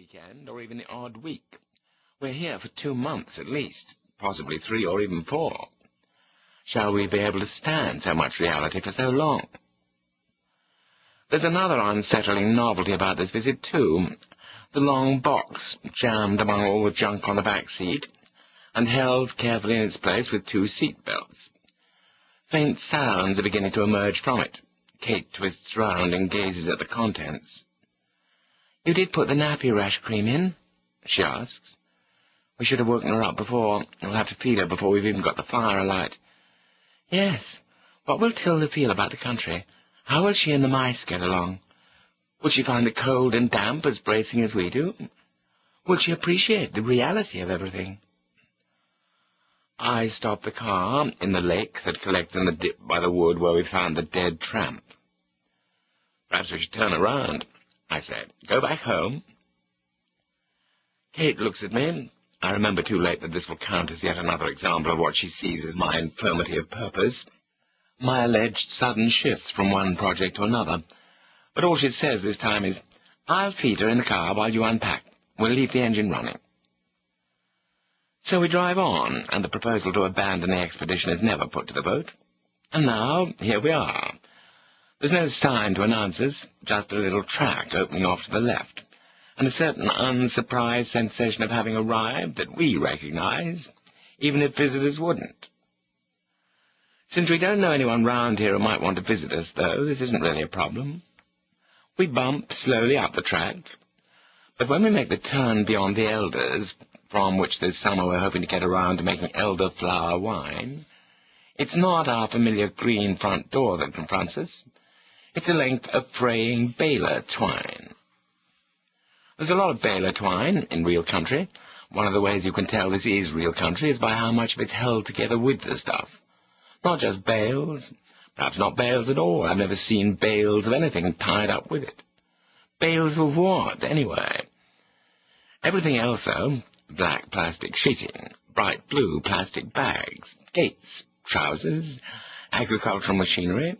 weekend or even the odd week. We're here for 2 months at least, possibly 3 or even 4. Shall we be able to stand so much reality for so long? There's another unsettling novelty about this visit, too. The long box, jammed among all the junk on the back seat, and held carefully in its place with 2 seat belts. Faint sounds are beginning to emerge from it. Kate twists round and gazes at the contents. "You did put the nappy rash cream in?" she asks. "We should have woken her up before. We'll have to feed her before we've even got the fire alight." "Yes. What will Tilda feel about the country? How will she and the mice get along? Will she find the cold and damp as bracing as we do? Will she appreciate the reality of everything?" I stop the car in the lake that collects in the dip by the wood where we found the dead tramp. "Perhaps we should turn around," I say. "Go back home." Kate looks at me. I remember too late that this will count as yet another example of what she sees as my infirmity of purpose, my alleged sudden shifts from one project to another. But all she says this time is, "I'll feed her in the car while you unpack. We'll leave the engine running." So we drive on, and the proposal to abandon the expedition is never put to the vote. And now, here we are. There's no sign to announce us, just a little track opening off to the left, and a certain unsurprised sensation of having arrived that we recognize, even if visitors wouldn't. Since we don't know anyone round here who might want to visit us, though, this isn't really a problem. We bump slowly up the track, but when we make the turn beyond the elders, from which this summer we're hoping to get around to making elderflower wine, it's not our familiar green front door that confronts us. It's a length of fraying baler twine. There's a lot of baler twine in real country. One of the ways you can tell this is real country is by how much of it's held together with the stuff. Not just bales, perhaps not bales at all. I've never seen bales of anything tied up with it. Bales of what, anyway? Everything else, though, black plastic sheeting, bright blue plastic bags, gates, trousers, agricultural machinery,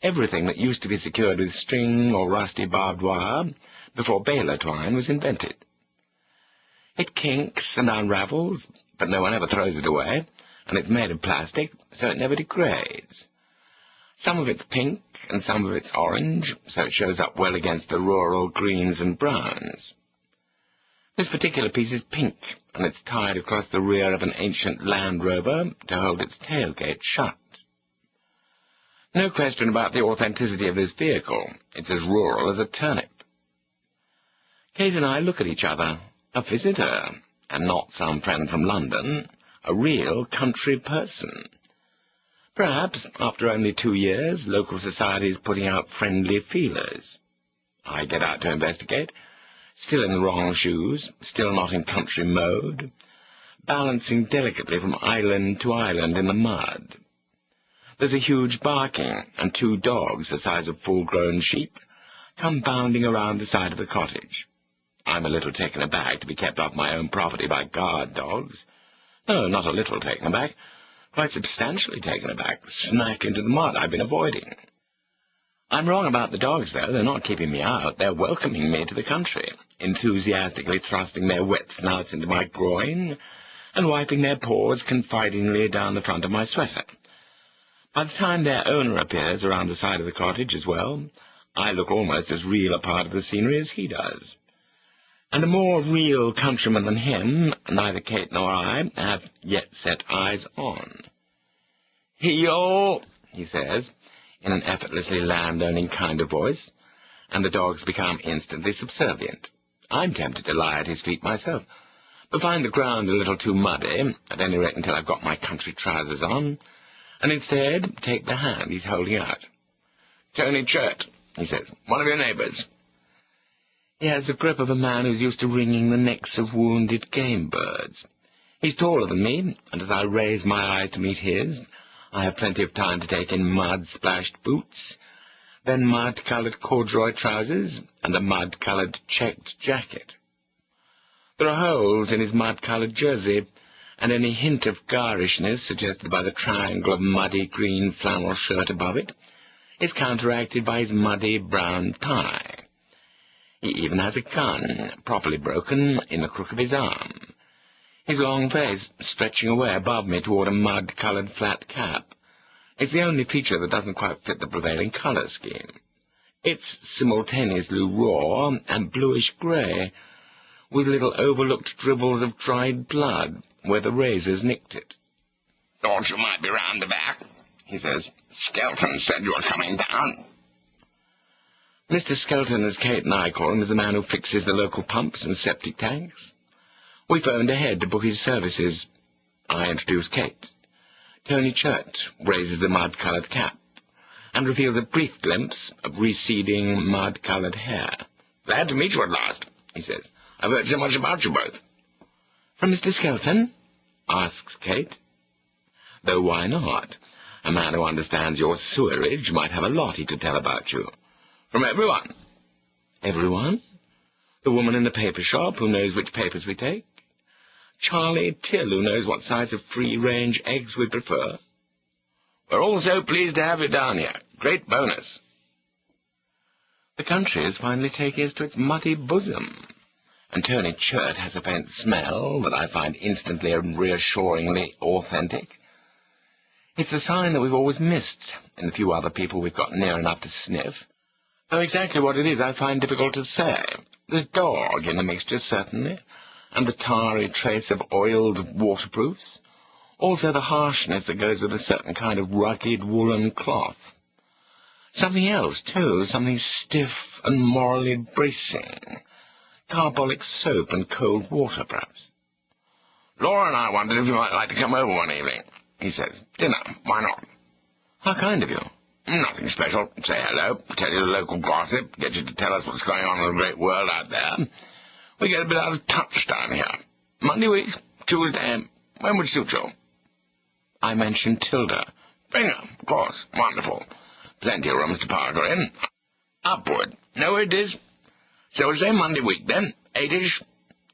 everything that used to be secured with string or rusty barbed wire before baler twine was invented. It kinks and unravels, but no one ever throws it away, and it's made of plastic, so it never degrades. Some of it's pink and some of it's orange, so it shows up well against the rural greens and browns. This particular piece is pink, and it's tied across the rear of an ancient Land Rover to hold its tailgate shut. No question about the authenticity of this vehicle. It's as rural as a turnip. Kate and I look at each other. A visitor, and not some friend from London. A real country person. Perhaps, after only 2 years, local society is putting out friendly feelers. I get out to investigate. Still in the wrong shoes, still not in country mode, balancing delicately from island to island in the mud. There's a huge barking, and 2 dogs, the size of full-grown sheep, come bounding around the side of the cottage. I'm a little taken aback to be kept off my own property by guard dogs. No, not a little taken aback, quite substantially taken aback, smack into the mud I've been avoiding. I'm wrong about the dogs, though. They're not keeping me out. They're welcoming me to the country, enthusiastically thrusting their wet snouts into my groin and wiping their paws confidingly down the front of my sweater. By the time their owner appears around the side of the cottage as well, I look almost as real a part of the scenery as he does. And a more real countryman than him, neither Kate nor I have yet set eyes on. "He-yo," he says, in an effortlessly landowning kind of voice, and the dogs become instantly subservient. I'm tempted to lie at his feet myself, but find the ground a little too muddy, at any rate until I've got my country trousers on, and instead take the hand he's holding out. "Tony Churt," he says, "one of your neighbours." He has the grip of a man who's used to wringing the necks of wounded game birds. He's taller than me, and as I raise my eyes to meet his, I have plenty of time to take in mud-splashed boots, then mud-coloured corduroy trousers, and a mud-coloured checked jacket. There are holes in his mud-coloured jersey, and any hint of garishness suggested by the triangle of muddy green flannel shirt above it is counteracted by his muddy brown tie. He even has a gun, properly broken, in the crook of his arm. His long face stretching away above me toward a mud-coloured flat cap. It's the only feature that doesn't quite fit the prevailing colour scheme. It's simultaneously raw and bluish-grey, with little overlooked dribbles of dried blood where the razors nicked it. "Thought you might be round the back," he says. "Skelton said you were coming down." Mr. Skelton, as Kate and I call him, is the man who fixes the local pumps and septic tanks. We phoned ahead to book his services. I introduce Kate. Tony Churt raises the mud-coloured cap and reveals a brief glimpse of receding mud-coloured hair. "Glad to meet you at last," he says. "I've heard so much about you both." "From Mr. Skelton?" asks Kate. Though why not? A man who understands your sewerage might have a lot he could tell about you. "From everyone." "Everyone? The woman in the paper shop who knows which papers we take? Charlie Till, who knows what size of free-range eggs we prefer?" "We're all so pleased to have you down here. Great bonus." The country is finally taking us to its muddy bosom, and Tony Churt has a faint smell that I find instantly and reassuringly authentic. It's the sign that we've always missed in the few other people we've got near enough to sniff. Though exactly what it is I find difficult to say. There's dog in the mixture, certainly, and the tarry trace of oiled waterproofs. Also the harshness that goes with a certain kind of rugged woolen cloth. Something else, too, something stiff and morally bracing. Carbolic soap and cold water, perhaps. "Laura and I wondered if you might like to come over one evening," he says. "Dinner, why not?" "How kind of you." "Nothing special. Say hello, tell you the local gossip, get you to tell us what's going on in the great world out there. We get a bit out of touch down here. Monday week, Tuesday, when would suit you?" I mentioned Tilda. "Bring her, of course. Wonderful. Plenty of rooms to park her in. Upward. Know where it is? So we'll say Monday week, then. 8-ish.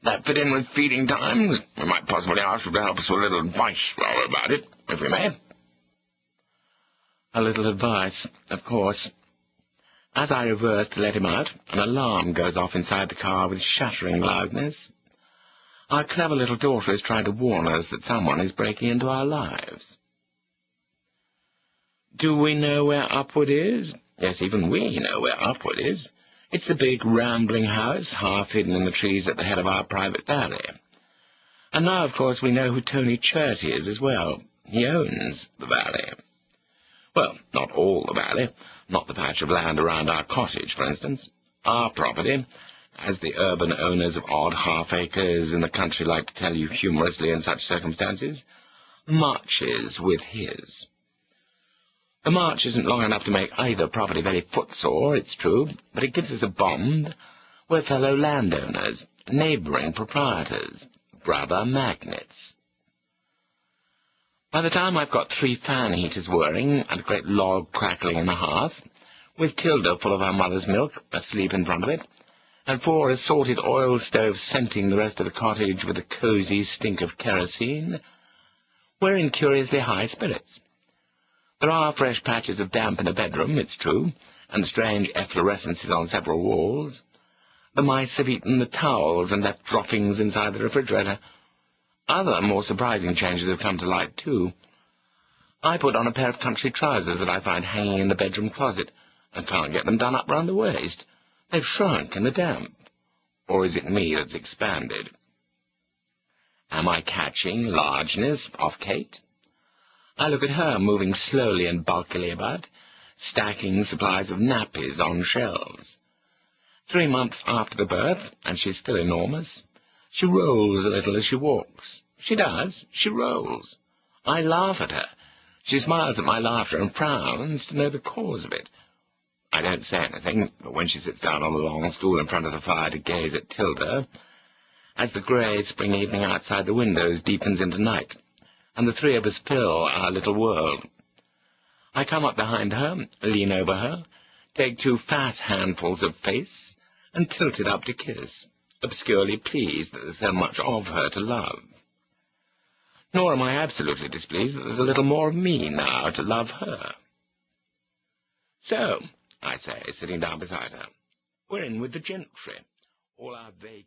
That fit in with feeding times? We might possibly ask her to help us with a little advice while we're about it, if we may." A little advice, of course. As I reverse to let him out, an alarm goes off inside the car with shattering loudness. Our clever little daughter is trying to warn us that someone is breaking into our lives. Do we know where Upward is? Yes, even we know where Upward is. It's the big, rambling house, half hidden in the trees at the head of our private valley. And now, of course, we know who Tony Churt is as well. He owns the valley. Well, not all the valley, not the patch of land around our cottage, for instance. Our property, as the urban owners of odd half-acres in the country like to tell you humorously in such circumstances, marches with his. The march isn't long enough to make either property very footsore, it's true, but it gives us a bond. We're fellow landowners, neighbouring proprietors, brother magnets. By the time I've got 3 fan heaters whirring and a great log crackling in the hearth, with Tilda full of her mother's milk asleep in front of it, and 4 assorted oil stoves scenting the rest of the cottage with a cosy stink of kerosene, we're in curiously high spirits. There are fresh patches of damp in a bedroom, it's true, and strange efflorescences on several walls. The mice have eaten the towels and left droppings inside the refrigerator. Other, more surprising changes have come to light, too. I put on a pair of country trousers that I find hanging in the bedroom closet, and can't get them done up round the waist. They've shrunk in the damp. Or is it me that's expanded? Am I catching largeness off Kate? I look at her moving slowly and bulkily about, stacking supplies of nappies on shelves. 3 months after the birth, and she's still enormous. She rolls a little as she walks. She does. She rolls. I laugh at her. She smiles at my laughter and frowns to know the cause of it. I don't say anything, but when she sits down on the long stool in front of the fire to gaze at Tilda, as the grey spring evening outside the windows deepens into night, and the 3 of us fill our little world, I come up behind her, lean over her, take 2 fat handfuls of face, and tilt it up to kiss, obscurely pleased that there's so much of her to love. Nor am I absolutely displeased that there's a little more of me now to love her. "So," I say, sitting down beside her, We're in with the gentry. All our vague